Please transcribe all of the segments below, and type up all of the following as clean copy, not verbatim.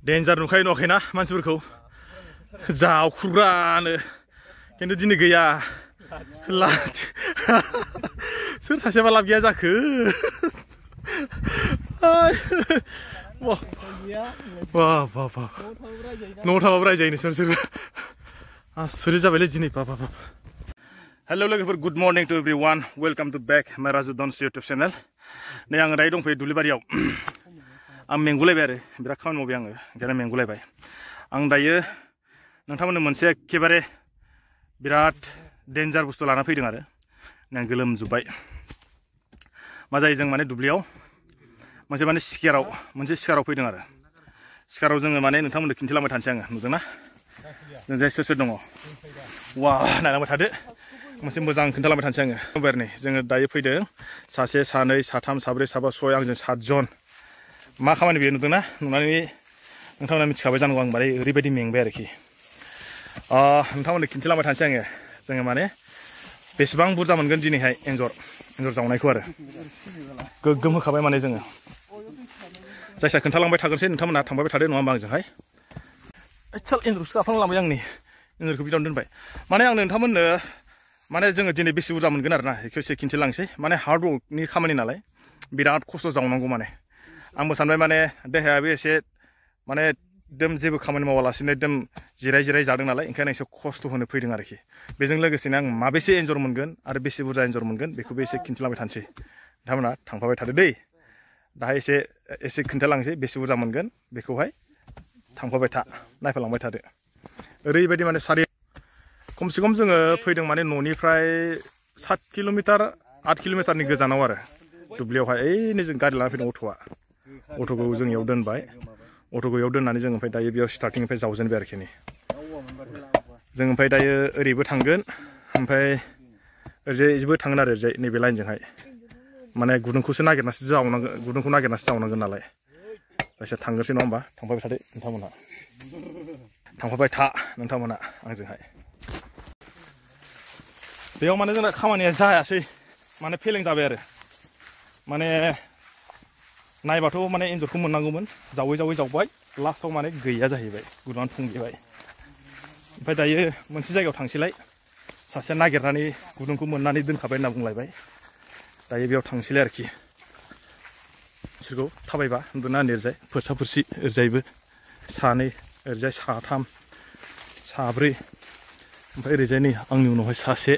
डेन्जार नुखायो नुवाखैना मानसिफोरखौ जावख्रुग्रानो खिन्थु दिनै गैया सोर सासेबा लाब गैया जाखो वाह वाह वाह न'आव थाबाबो रायजायो नोंसोर आसुरित जाबायलै दिनै बाबा बाबा हेलो लोगोफोर good morning to everyone welcome to back my Raju डन्स YouTube channel नै आं दायो दंफैयो दुब्लिबारियाव आं मेंगुलायबाय आरो बिराद खामानि मावबाय आङो ओंखायनो मेंगुलायबाय आं दायो नोंथांमोननो मोनसे एखेबारे बिराद डेन्जार बुस्थु लाना फैदों आरो आं गोलोमजोब्बाय मा जायो जों माने दुब्लियाव मोनसे सिखाराव फैदों आरो सिखाराव जोङो माने नोंथांमोननो खिन्थालांबाय थानोसै आङो नुदोंना जों जाय सोर दङ वा नायलांबाय थादो मोनसे मोजां खोन्थालांबाय थानोसै आङो नै जोङो दायो फैदों सासे सानै साथाम साब्रै साबा सय आंजों 7 जन मा खामानि बेयो नुदोंना नुनानै नोंथांमोना मिथिखाबाय जानांगौ आं माने ओरैबायदि मेंबाय आरोखि नोंथांमोननो खिन्थालांबाय थानोसै आङो जोङो माने बेसेबां बुरजा मोनगोन दिनैहाय एन्जर जावनायखौ आरो गोग्गोम होखाबाय माने जोङो जायसा खोन्थालांबाय थागोनसै नोंथांमोना थांबाय थादो नङा होमबा आंजोंहाय एसेल एन्जरसो गाफ्लांलांबाय आंनि एन्जरखौ बिदावनो दोनबाय माने आं नोंथांमोननो माने जोङो दिनै बेसे बुरजा मोनगोन आरोना बेखौ एसे खिन्थालांसै माने हार्ड वर्कनि खामानि नालाय बिराद खस्थ' जावनांगौ माने आंबो सानबाय माने देहायाबो एसे माने एकदम जेबो खामानि मावालासिनो एकदम जिराय जादों नालाय ओंखायनो एसे खस्थ' होनो फैदों आरोखि बेजों लोगोसेनो आं माबेसे एन्जर मोनगोन आरो बेसे बुरजा एन्जर मोनगोन बेखौबो एसे खिन्थालांबाय थानोसै नोंथांमोना थांफाबाय थादो दै दाहाय एसे खिन्थालांसै बेसे बुरजा मोनगोन बेखौहाय थांफाबाय था नायफालांबाय थादो ओरैबायदि माने खमसे खम जोङो फैदों माने न'निफ्राय 7 किल'मिटार 8 किल'मिटारनि गोजानाव आरो दुब्लियावहाय ओइनै जों गारि लाना फैदों अट'खौ जों इयाव दोनबाय अट'खौ इयाव दोननानै जों ओमफ्राय दायो बेयाव स्टार्टिंनिफ्राय जावजेनबाय आरोखि जों ओमफ्राय दायो ओरैबो थांगोन ओमफ्राय ओरैजायबो थांगोन आरो ओरैजाय नैबे लाइनजोंहाय माने गुदुंखौसो नागिरनासो जावनांगोन गुदुंखौ नागिरनासो जावनांगोन नालाय जायखिया थांगोनसै नङा होमबा थांफाबाय थादो नोंथांमोनहा थांफाबाय था नोंथांमोना आंजोंहाय बेयाव माने जोंना खामानिया जायासै माने फेलें जाबाय आरो माने नायबाथ' माने एन्जरखौ मोननांगौमोन जावै जावबाय लास्टआव माने गैया जाहैबाय गुदुङानो थुंगेबाय ओमफ्राय दायो मोनसे जायगायाव थांसैलाय सासेया नागिरनानै गुदुंखौ मोननानै दोनखाबाय होनना बुंलायबाय दायो बेयाव थांसैलाय आरोखि बिसोरखौ थाबायबा उन्दुना ओरैजाय फोरसा-फोरसि ओरैजायबो सानै ओरैजाय साथाम साब्रै ओमफ्राय ओरैजाय नै आंनि उनावहाय सासे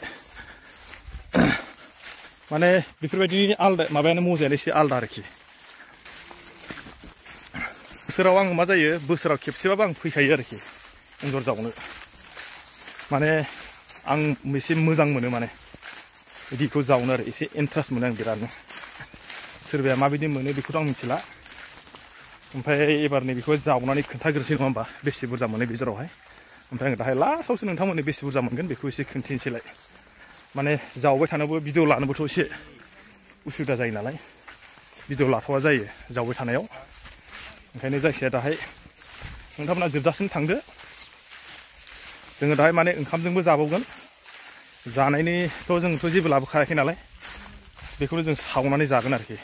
माने बेफोरबायदिनि आलदा माबायानो मजायानो एसे आलदा आरोखि बोसोराव आं मा जायो बोसोराव खेबसेबाबो आं फैखायो आरोखि एन्जर जावनो माने आं एसे मोजां मोनो माने बिदिखौ जावनो आरो एसे इन्ट्रेस्ट मोनो आं बिरादनो सोरबाया माबायदि मोनो बेखौथ' आं मिथिला ओमफ्राय एबार नै बेखौ जावनानै खोन्थाग्रोसै नङा होमबा बेसे बुरजा मोनो बे जेरावहाय ओमफ्राय आं दाहाय लास्टआवसो नोंथांमोननो बेसे बुरजा मोनगोन बेखौ एसे खोन्थिनोसैलाय माने जावबाय थानोबो भिडिअ लानोबोथ' एसे उसुबिदा जायो नालाय भिडिअ लाथ'वा जायो जावबाय थानायाव ओंखायनो जायखिजाया दाहाय नोंथांमोना जोबजासिम थांदो जोङो दाहाय माने ओंखामजोंबो जाबावगोन जानायनिथ' जोंथ' जेबो लाबोखायाखै नालाय बेखौनो जों सावनानै जागोन आरोखि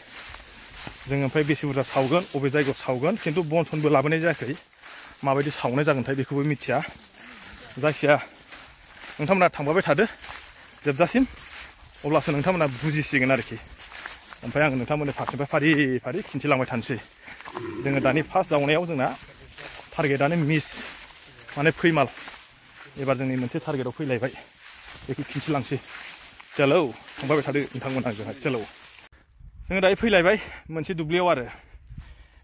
जों ओमफ्राय बेसे बुरजा सावगोन अबे जायगायाव सावगोन खिन्थु बनथनबो लाबोनाय जायाखै माबायदि सावनाय जागोनथाय बेखौबो मिथिया जायखिया नोंथांमोना थांबाय थादो जोबजासिम अब्लासो नोंथांमोना बुजिसिगोन आरोखि ओमफ्राय आं नोंथांमोननो फारि फारि खिन्थिलांबाय थानोसै जोङो दानि फार्स्ट जावनायाव जोंना टारगेटआनो मिस माने फैमाल एबार जोंनि मोनसे टारगेटआव फैलायबाय बेखौ खिन्थिलांसै चलौ थांबाय थादो नोंथांमोना आंजोंहाय चलौ जोङो दायो फैलायबाय मोनसे दुब्लियाव आरो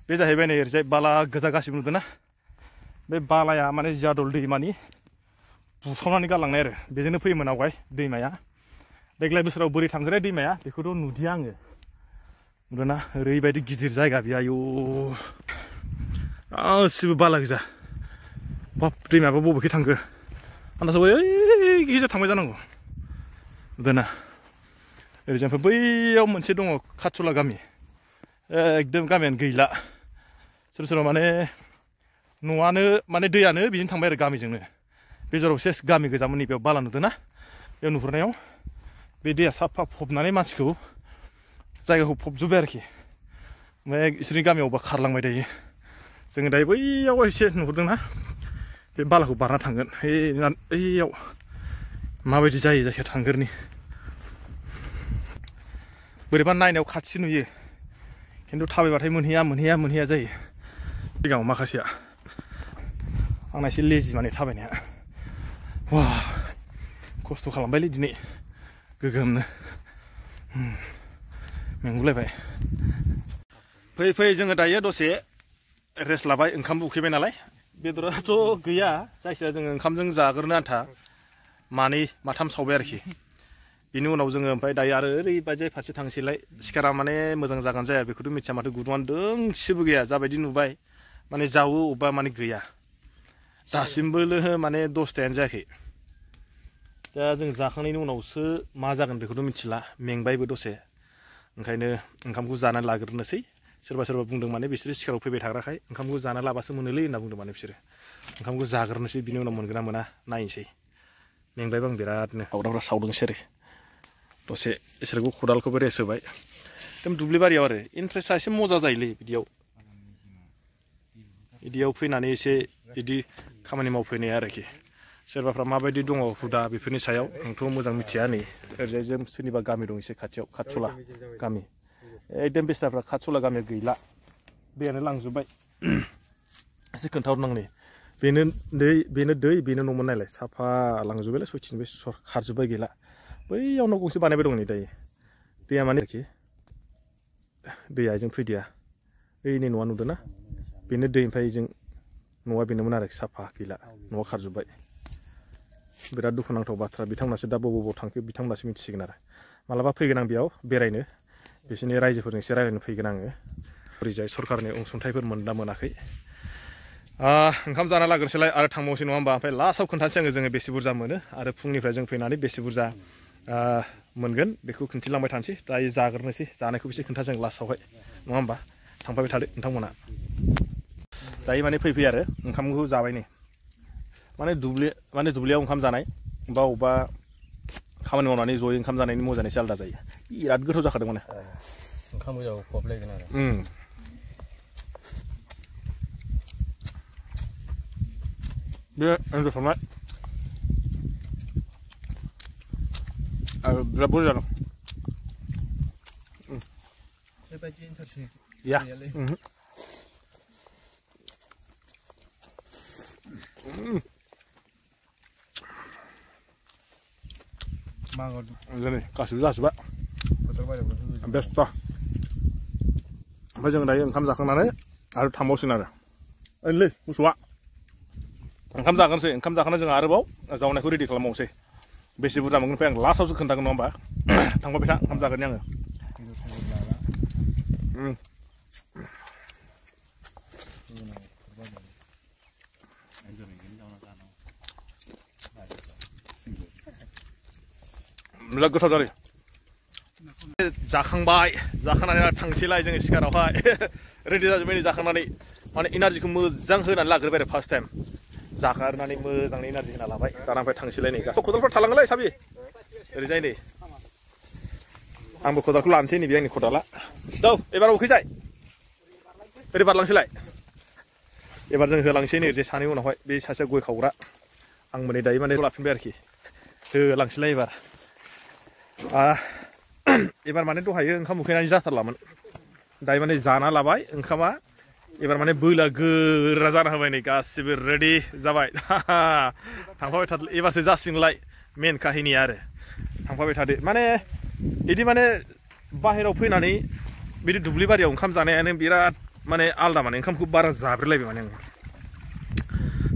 बे जाहैबाय नै ओरैजाय बाला गोजा गासिबो नुदोंना बे बालाया माने जादल दैमानि बुसावनानै गालांनाय आरो बेजोंनो फैयोमोन आवगाय दैमाया देग्लाय बोसोराव बोरै थांग्राय दैमाया बेखौथ' नुदिया आङो नुदोंना ओरैबायदि गिदिर जायगा बे आयौ गासिबो बाला गोजा बाब दैमायाबो बबेखै थांखो आन्दाज ओइ गेजेर थांबाय जानांगौ नुदोंना ओरैजाय ओमफ्राय बैयाव मोनसे दङ खाथुला गामि एकदम गामियानो गैला सोरबा माने न'आनो माने दैयानो बिजों थांबाय आरो गामिजोंनो बे जेराव सेस गामि गोजामोन नैबेयाव बाला नुदोंना बेयाव नुहुरनायाव बे दैया साफा फबनानै मानसिखौ जायगाखौ फबजोब्बाय आरोखि ओमफ्राय बिसोरनि गामियावबा खारलांबाय दायो जोङो दायो बैयाव एसे नुहुरदोंना बे बालाखौ बारना थांगोन ओइयाव माबायदि जायो जायखिया थांगोरनि बोरैबा नायनायाव खाथि नुयो खिन्थु थाबायबाथाय मोनहैया जायो सिगाङाव माखासेया आंना एसे लेजि माने थाबायनाया वा खस्थ' खालामबायलै दिनै गोगोमनो मेंगुलायबाय फै जोङो दायो दसे रेस्ट लाबाय ओंखामबो उखैबाय नालाय बेदराथ' गैया जायखिया जोङो ओंखामजों जाग्रोनो आन्था मानै माथाम सावबाय आरोखि बिनि उनाव जोङो ओमफ्राय दायो आरो ओरैबायदि फारसे थांसैलाय सिखारा माने मोजां जागोन जाया बेखौथ' मिथिया माथो गुदुङानो दोंसेबो गैया जाबायदि नुबाय माने जावो अबेबा माने गैया दासिमबो माने 10थायानो जायाखै दा जों जाखांनायनि उनावसो मा जागोन बेखौथ' मिथिला मेंबायबो दसे ओंखायनो ओंखामखौ जानानै लाग्रोनोसै सोरबा बुंदों माने बिसोरो सिखाराव फैबाय थाग्राखाय ओंखामखौ जाना लाबासो मोनोलै होनना बुंदों माने बिसोरो ओंखामखौ जाग्रोनोसै बिनि उनाव मोनगोन ना मोना नायनोसै मेंबायबो आं बिरादनो दावदावरा सावदोंसै आरो दसे इसोरखौ खदालखौबो रेस्ट होबाय एकदम दुब्लि बारियाव आरो इन्ट्रेस्टआ एसे मजा जायोलै बिदियाव फैनानै एसे बिदि खामानि मावफैनाय आरोखि सोरबाफ्रा माबायदि दङ हुदा बेफोरनि सायाव आंथ' मोजां मिथिया नै ओरैजाय जों सोरनिबा गामि दं एसे खाथियाव काटसला गामि एकदम बेस्राफ्रा काटसला गामिया गैला दैयानो लांजोब्बाय एसे खोन्थाहरनां नै बेनो दै बेनो न'मोन नायलाय साफा लांजोब्बायलाय सयथिनिबो खारजोब्बाय गैला बैयाव न' गंसे बानायबाय दं नै दायो दैया माने आरोखि दैया जों फैदिया ओइनि न'आ नुदों ना बेनो दै ओमफ्राय जों न'आ बेनोमोन आरोखि साफा गैला न'आ खारजोब्बाय बिराद दुखुनांथाव बाथ्रा बिथांमोनासो दा बबाव थांखो बिथांमोनासो मिथिसिगोन आरो मालाबा फैगोन आं बेयाव बेरायनो बिसोरनि रायजोफोरजों एसे रायज्लायनो फैगोन आङो ओरैजाय सरकारनि अनसुंथाइफोर मोनदा मोनाखै ओंखाम जाना लाग्रोसैलाय आरो थांबावनोसै नङा होमबा ओमफ्राय लास्टआव खोन्थानोसै आङो जोङो बेसे बुरजा मोनो आरो फुंनिफ्राय जों फैनानै बेसे बुरजा मोनगोन बेखौ खिन्थिलांबाय थानोसै दायो जाग्रोनोसै जानायखौ एसे खोन्थासै आं लास्टआवहाय नङा होमबा थांफाबाय थादो नोंथांमोना दायो माने फैफै आरो ओंखामखौ जाबाय नै माने दुब्लियाव ओंखाम जानाय बा अबेबा खामानि मावनानै जयै ओंखाम जानायनि मजानो एसे आलादा जायो बिराद गोथाव जाखादों माने ओंखाम गोजाव खहाबलायगोन आरो बे एन्जर संनाय बिराद बुरजा दं बेबायदि इन्टारेस्टिं या नै गासिबो जाजोबा बेस्ट ओमफ्राय जों दायो ओंखाम जाखांनानै आरो थांबावसिगोन आरो ओरैलै गुसुआ ओंखाम जागोनसै ओंखाम जाखांनानै जों आरोबाव जावनायखौ रेडि खालामबावनोसै बेसे बुरजा मोनगोन ओमफ्राय आं लास्टआवसो खोन्थागोन नङा होमबा थांबाय था ओंखाम जागोन आङो बिराद गोथाव जादों जाखांनानै थांसैलाय जोङो सिखारावहाय रेडि जाजोब्बाय जाखांनानै माने एनार्जिखौ मोजां होनानै लाग्रोबाय आरो फार्स्ट टाइम जाखारनानै मोजाङै एनार्जि होना लाबाय दाना ओमफ्राय थांसैलाय नै गासैबो खदालफ्रा थालाङोलाय साबि ओरैजाय नै आंबो खदालखौ लानोसै नैबे आंनि खदाला दौ एबार अखैजाय ओरै बारलांसैलाय एबार जों होलांसै नै ओरैजाय सानै उनावहाय बे सासेया गय खावग्रा आंबो नै दायो माने लाफिनबाय आरोखि होलांसैलाय एबार माने दहायो ओंखाम उखैनानै जाथारलामोन दायो माने जाना लाबाय ओंखामा एबार माने बोला गोरा जाना होबाय नै गासिबो रेडि जाबाय थांफाबाय थादो एबारसो जासिगोनलाय मेन काहिनिया आरो थांफाबाय थादो माने बिदि माने बाहेरायाव फैनानै बिदि दुब्लि बारियाव ओंखाम जानायानो बिराद माने आलदा माने ओंखामखौ बारा जाब्रेलायबाय माने आं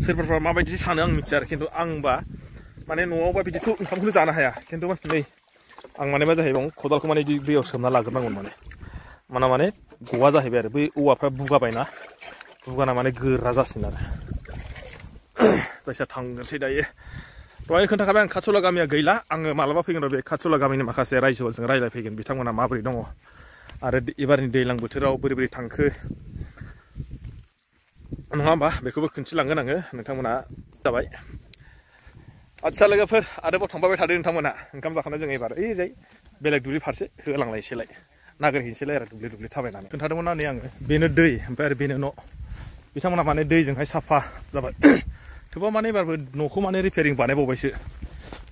सोरबाफ्रा माबायदि सानो आं मिथिया आरो खिन्थु आंबा माने न'आवबा बिदिथ' ओंखामखौनो जानो हाया खिन्थु नै आं माने मा जाहैबाय खदालखौ माने दैयाव सोमना लाग्रोनांगौ माने गवा जाहैबाय आरो बै औवाफ्रा बुगाबायना बुगाना माने गोरा जासिगोन आरो जायखिया थांगोनसै दायो दहाय खोन्थाखाबाय आं काटसला गामिया गैला आङो मालाबा फैगोन र' बे काटसला गामिनि माखासे रायजोफोरजों रायज्लायफैगोन बिथांमोना माबोरै दङ आरो एबारनि दैज्लां बोथोराव बोरै थांखो नङा होमबा बेखौबो खिन्थिलांगोन आङो नोंथांमोना जाबाय आदसा लोगोफोर आरोबाव थांबाय थादो नोंथांमोना ओंखाम जाखांनानै जों एबार ओइजाय बेलेग दुब्लि फारसे होलांलायसैलाय नागिरहैनोसैलाय आरो दुब्लि थाबायनानै खोन्थादोंमोन ना नै आङो बेनो दै ओमफ्राय आरो बेनो न' बिथांमोना माने दैजोंहाय साफा जाबाय थेवबो माने एबारबो न'खौ माने रिपेयारिं बानायबावबायसो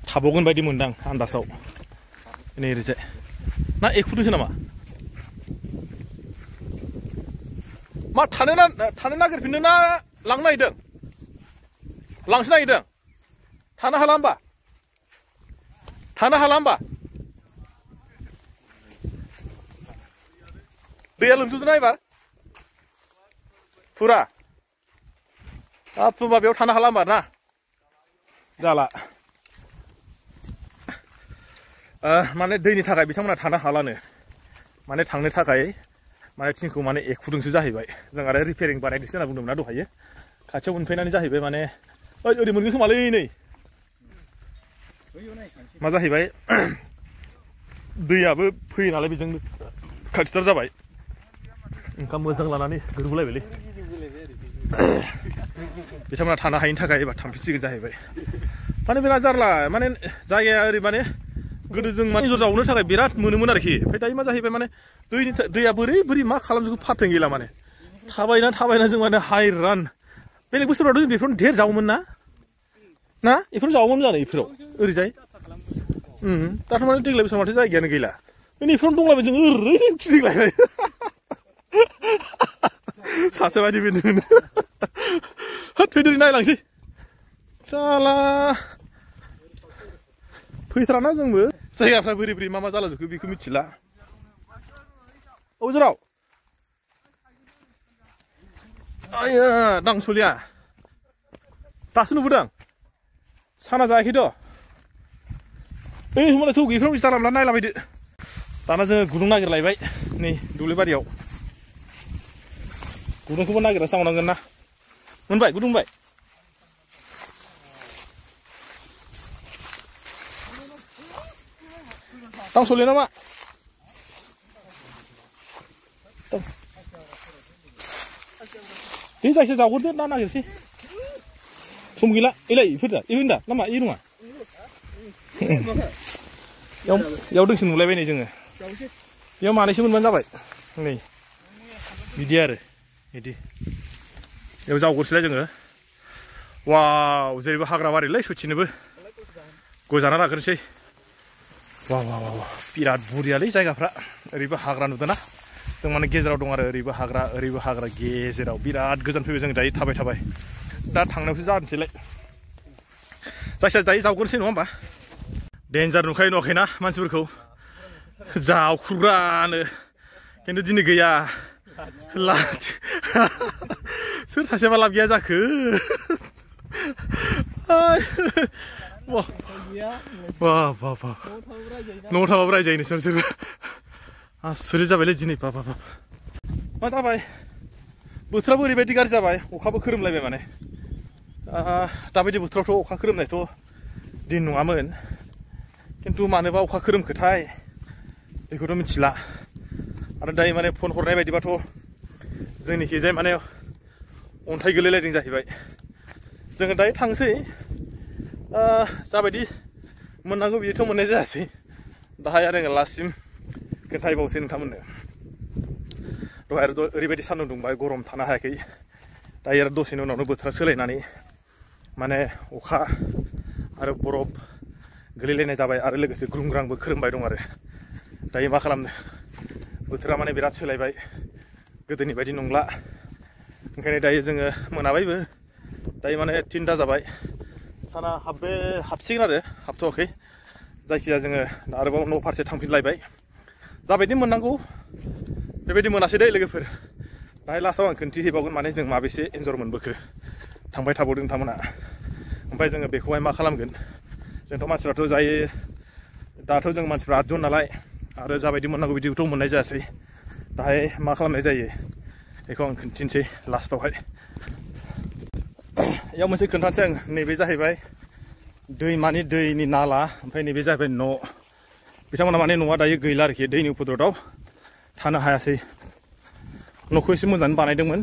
थाबावगोन बायदि मोनदां आन्दासाव नै ओरैजाय ना एखुदोंसो नामा मा थानो नागिरफिननो ना लांनो नागिरदों लांसो नागिरदों थानो हाला होमबा दैया लोमजोबदों ना एबार फुरा होमबा बेयाव थानो हाला होमबा ना जाला माने दैनि थाखाय बिथांमोना थानो हालानो माने थांनो थाखाय माने थिंखौ माने एखुदोंसो जाहैबाय जों आरो रिपेयारिं बानायदोंसो होनना बुंदोंमोन ना दहायो खाथियाव मोनफैनानै जाहैबाय माने ओरै मोनगोन खोमालै नै मा जाहैबाय दैयाबो फैयो नालाय बेजों खाथिथार जाबाय ओंखाम मोजां लानानै गोरबोलायबायलै बिथांमोना थानो हायिनि थाखाय एबा थांफिनसिगोन जाहैबाय माने बिराद जारला माने जायगाया ओरै माने गोदो जों माने एन्जर जावनो थाखाय बिराद मोनोमोन आरोखि ओमफ्राय दायो मा जाहैबाय माने दैया बोरै मा खालामजोबखो फाथों गैला माने थाबायना जों माने हायरान बेलेग बोसोरावथ' जों बेफोरावनो ढेर जावोमोन ना बेफोराव जावोमोन जानो बेफोराव ओरैजाय दाथ' माने देग्लाय बोसोराव माथो जायगायानो गैला बेफोरावनो दंलाबाय जों ओरैनो खिदिंलायबाय सासे बायदि बेनो फैदो नायलांसै साला फैथाराना जोंबो जायगाफ्रा बोरै मा जालाजोबखो बेखौ मिथिला औ जेराव आया दांसलिया दासो नुबोदों साना जायाखैथ' होमबालाय थौ गैयैफ्राव जानला मोनला नायलाबायदो दाना जोङो गुदुं नागिरलायबाय नै दुब्लि बारियाव गुदुंखौबो नागिरना सावनांगोन ना मोनबाय गुदुं मोनबाय दांसलिया नामा बे जायखिया जावगोरदो ना नागिरसै सम गैला एलाय इफोरदा नामा इ नङा बेयाव दोंसो नुलायबाय नै जोङो बेयाव मानैसो मोनबानो जाबाय नै बिदि आरो बिदि बेयाव जावगोरसैलाय जोङो वाव जेरैबो हाग्रा बारिलै सथिनोबो गोजाना लाग्रोनोसै वाव बिराद बुरियालै जायगाफ्रा ओरैबो हाग्रा नुदोंना जों माने गेजेराव दं आरो ओरैबो हाग्रा गेजेराव बिराद गोजान फैबाय जों दायो थाबाय दा थांनायावसो जानोसैलाय जायखिया दायो जावगोरनोसै नङा होमबा डेन्जार नुखायो नुवाखैना मानसिफोरखौ जावख्रुग्रानो खिन्थु दिनै गैया सोर सासेबा लाब गैया जाखो न'आव थाबाबो रायजायो नोंसोर आसुरित जाबायलै दिनै मा जाबाय बोथोराबो ओरैबायदि गाज्रि जाबाय अखाबो खोरोमलायबाय माने दाबायदि बोथोरावथ' अखा खोरोमनायथ' दिन नङामोन खिन्थु मानोबा अखा खोरोमखोथाय बेखौथ' मिथिला आरो दायो माने फन हरनाय बायदिबाथ' जोंनिखिजाय माने अन्थाइ गोलैलायदों जाहैबाय जोङो दायो थांसै जाबायदि मोननांगौ बिदिथ' मोननाय जायासै दाहाय आरो लास्टसिम खोन्थाहैबावसै नोंथांमोननो दहाय आरो ओरैबायदि सान्दुं दुंबाय गरम थानो हायाखै दायो आरो दसेनि उनावनो बोथोरा सोलायनानै माने अखा आरो बरफ गोलैलायनाय जाबाय आरो लोगोसे ग्रुंग्रांबो खोरोमबाय दं आरो दायो मा खालामनो बोथोरा माने बिराद सोलायबाय गोदोनि बायदि नंला ओंखायनो दायो जोङो मोनाबायबो दायो माने 3टा जाबाय साना हाबसिगोन आरो हाबथ'वाखै जायखिजाया जोङो आरोबाव न' फारसे थांफिनलायबाय जाबायदि मोननांगौ बेबायदि मोनासै दै लोगोफोर दाहाय लास्टआव आं खोन्थिहैबावगोन माने जों माबेसे एन्जर मोनबोखो थांबाय थाबावदों नोंथांमोना ओमफ्राय जोङो बेखौहाय मा खालामगोन जोंथ' मानसिफ्राथ' जायो दाथ' जों मानसिफ्रा 8 जन नालाय आरो जाबायदि मोननांगौ बिदिथ' मोननाय जायासै दाहाय मा खालामनाय जायो बेखौ आं खोन्थिनोसै लास्टआवहाय बेयाव मोनसे खोन्थानोसै आं नैबे जाहैबाय दैमानि दैनि नाला ओमफ्राय नैबे जाहैबाय न' बिथांमोना माने न'आ दायो गैला आरोखि दैनि उपद्रतआव थानो हायासै न'खौ एसे मोजाङै बानायदोंमोन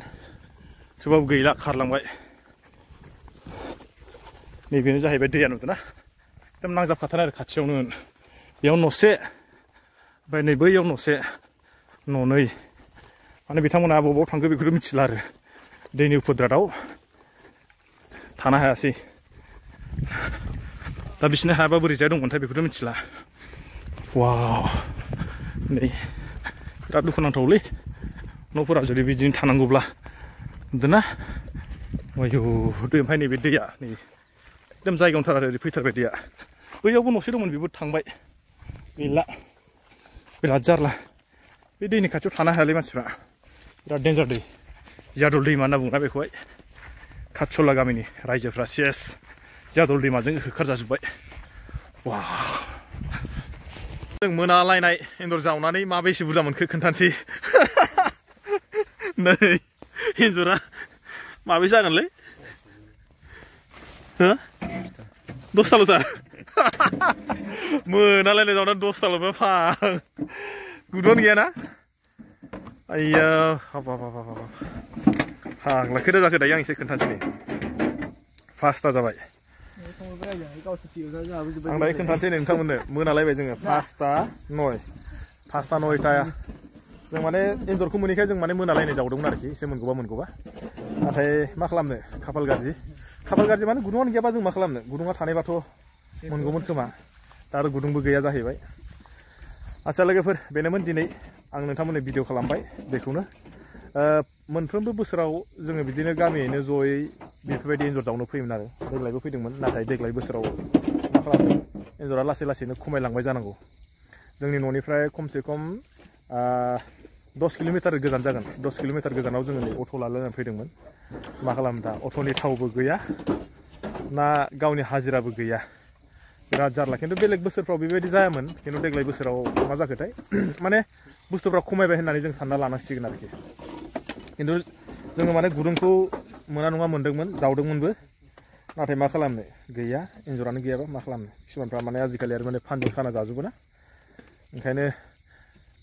थेवबाबो गैला खारलांबाय नैबेनो जाहैबाय दैया नुदोंना एकदम नांजाबखाथार आरो खाथियावनो बेयाव न'से ओमफ्राय नै बैयाव न'से न'नै माने बिथांमोना बबाव थांखो बेखौथ' मिथिला आरो दैनि उफुद्रादाव थानो हायासै दा बिसिनि हायाबा बोरै जाय दंमोनथाय बेखौथ' मिथिला वाव नै बिराद दुखुनांथावलै न'फोरा जुदि बिदिनो थानांगौब्ला नुदोंना आयौ दै ओमफ्राय नैबे दैया नै एकदम जायगायावनो थार ओरै फैथारबाय दैया बैयावबो न'से दंमोन बेबो थांबाय गैला बिराद जारला बे दैनि खाथियाव थानो हायालै मानसिफ्रा बिराद डेन्जार दै जादल दैमा होनना बुङोना बेखौहाय खाटसला गामिनि रायजोफ्रा सेस जादल दैमाजों होखारजाजोब्बाय वाव जों मोनालायनाय एन्जर जावनानै माबेसे बुरजा मोनखो खोन्थानोसै नै एन्जरा माबे जागोनलै हो 10थाल'थार मोनालायनाय जावना 10थाल' फां गुदुआनो गैयाना आइया हाबाब फाग्ला खैथा जाखो दायो आं एसे खोन्थानोसै नै 5ता जाबाय आं दायो खोन्थानोसै नै नोंथांमोननो मोनालायबाय जोङो 5ता 9ता जों माने एन्जरखौ मोनैखाय जों माने मोनालायनाय जावदोंमोन आरोखि एसे मोनगौबा नाथाय मा खालामनो खाफाल गाज्रि माने गुदुङानो गैयाबा जों मा खालामनो गुदुङा थानायबाथ' मोनगौमोन खोमा दा आरो गुदुंबो गैया जाहैबाय आच्चा लोगोफोर बेनोमोन दिनै आं नोंथांमोननो भिडिअ खालामबाय बेखौनो मोनफ्रोमबो बोसोराव जोङो बिदिनो गामियैनो जयै बेफोरबायदि एन्जर जावनो फैयोमोन आरो देग्लायबो फैदोंमोन नाथाय देग्लाय बोसोराव मा खालामदों एन्जरा लासै लासैनो खमायलांबाय जानांगौ जोंनि न'निफ्राय खमसे खम 10 किल'मिटार गोजान जागोन 10 किल'मिटार गोजानाव जोङो नै अट' लानानै फैदोंमोन मा खालामनो दा अट'नि थावबो गैया ना गावनि हाजिराबो गैया बिराद जारला खिन्थु बेलेग बोसोरफ्राव बेबायदि जायामोन खिन्थु देग्लाय बोसोराव मा जाखोथाय माने बुस्थुफ्रा खमायबाय होननानै जों सानना लानांसिगोन आरोखि खिन्थु जोङो माने गुदुंखौ मोना नङा मोनदोंमोन जावदोंमोनबो नाथाय मा खालामनो गैया एन्जरानो गैयाबा मा खालामनो किसुमानफ्रा माने आजिखालि आरो माने फानजों साना जाजोबो ना ओंखायनो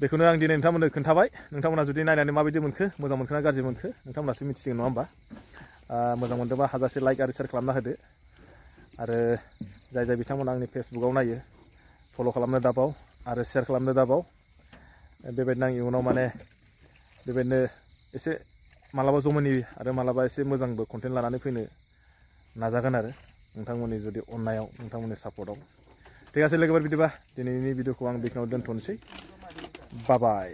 बेखौनो आं दिनै नोंथांमोननो खोन्थाबाय नोंथांमोना जुदि नायनानै माबायदि मोनखो मोजां मोनखो ना गाज्रि मोनखो नोंथांमोनासो मिथिसिगोन नङा होमबा मोजां मोनदोंबा हाजासे लाइक आरो शेयार खालामना होदो आरो जाय बिथांमोना आंनि फेसबुकआव नायो फल' खालामनो दाबाव आरो शेयार खालामनो दाबाव बेबायदिनो आं इयुनाव माने बेबायदिनो एसे मालाबा जमानि आरो मालाबा एसे मोजांबो कन्टेन्ट लानानै फैनो नाजागोन आरो नोंथांमोननि जुदि अननायाव नोंथांमोननि सापर्टआव ठीक আছে लोगोफोर बिदिबा दिनैनि भिडिअखौ आं बेखिनियाव दोनथ'नोसै बाय बाय